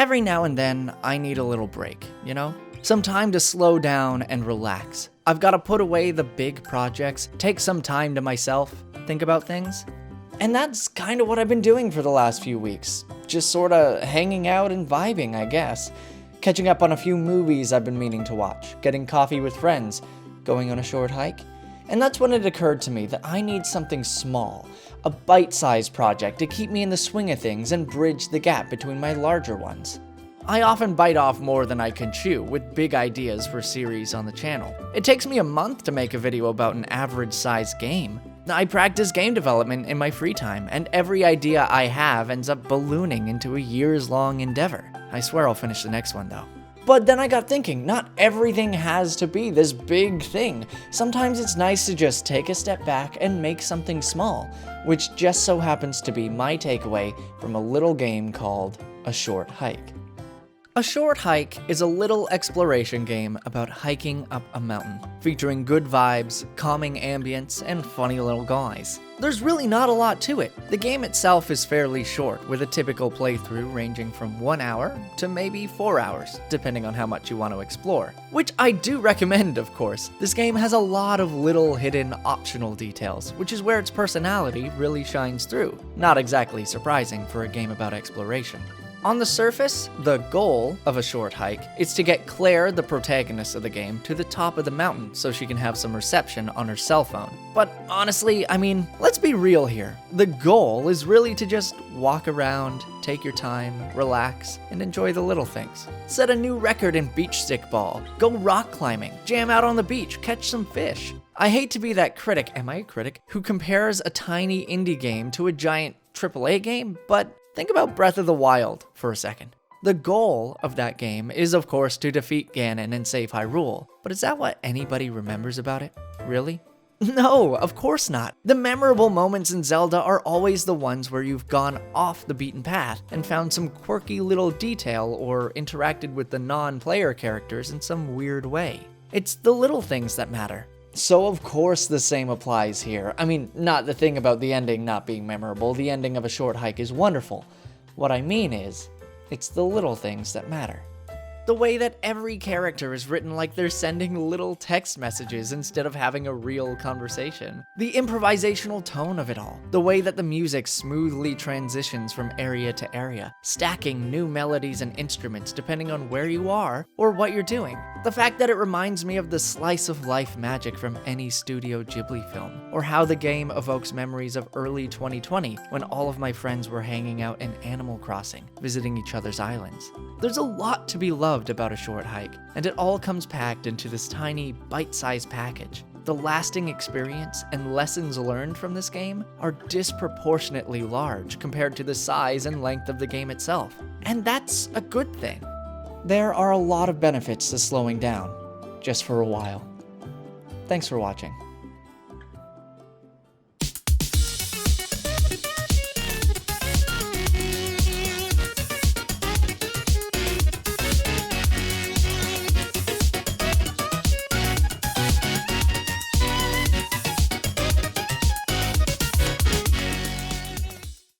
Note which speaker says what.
Speaker 1: Every now and then, I need a little break, you know? Some time to slow down and relax. I've got to put away the big projects, take some time to myself, think about things. And that's kind of what I've been doing for the last few weeks. Just sorta hanging out and vibing, I guess. Catching up on a few movies I've been meaning to watch, getting coffee with friends, going on a short hike. And that's when it occurred to me that I need something small, a bite-sized project to keep me in the swing of things and bridge the gap between my larger ones. I often bite off more than I can chew with big ideas for series on the channel. It takes me a month to make a video about an average-sized game. I practice game development in my free time, and every idea I have ends up ballooning into a years-long endeavor. I swear I'll finish the next one though. But then I got thinking, not everything has to be this big thing. Sometimes it's nice to just take a step back and make something small, which just so happens to be my takeaway from a little game called A Short Hike. A Short Hike is a little exploration game about hiking up a mountain, featuring good vibes, calming ambience, and funny little guys. There's really not a lot to it. The game itself is fairly short, with a typical playthrough ranging from 1 hour to maybe 4 hours, depending on how much you want to explore. Which I do recommend, of course. This game has a lot of little hidden optional details, which is where its personality really shines through. Not exactly surprising for a game about exploration. On the surface, the goal of A Short Hike is to get Claire, the protagonist of the game, to the top of the mountain so she can have some reception on her cell phone. But honestly, I mean, let's be real here. The goal is really to just walk around, take your time, relax, and enjoy the little things. Set a new record in beach stickball, go rock climbing, jam out on the beach, catch some fish. I hate to be that critic, am I a critic, who compares a tiny indie game to a giant AAA game, but think about Breath of the Wild for a second. The goal of that game is, of course, to defeat Ganon and save Hyrule. But is that what anybody remembers about it? Really? No, of course not. The memorable moments in Zelda are always the ones where you've gone off the beaten path and found some quirky little detail or interacted with the non-player characters in some weird way. It's the little things that matter. So of course the same applies here. I mean, not the thing about the ending not being memorable. The ending of A Short Hike is wonderful. What I mean is, it's the little things that matter. The way that every character is written like they're sending little text messages instead of having a real conversation. The improvisational tone of it all. The way that the music smoothly transitions from area to area, stacking new melodies and instruments depending on where you are or what you're doing. The fact that it reminds me of the slice of life magic from any Studio Ghibli film, or how the game evokes memories of early 2020 when all of my friends were hanging out in Animal Crossing, visiting each other's islands. There's a lot to be loved about A Short Hike, and it all comes packed into this tiny, bite-sized package. The lasting experience and lessons learned from this game are disproportionately large compared to the size and length of the game itself. And that's a good thing. There are a lot of benefits to slowing down, just for a while. Thanks for watching.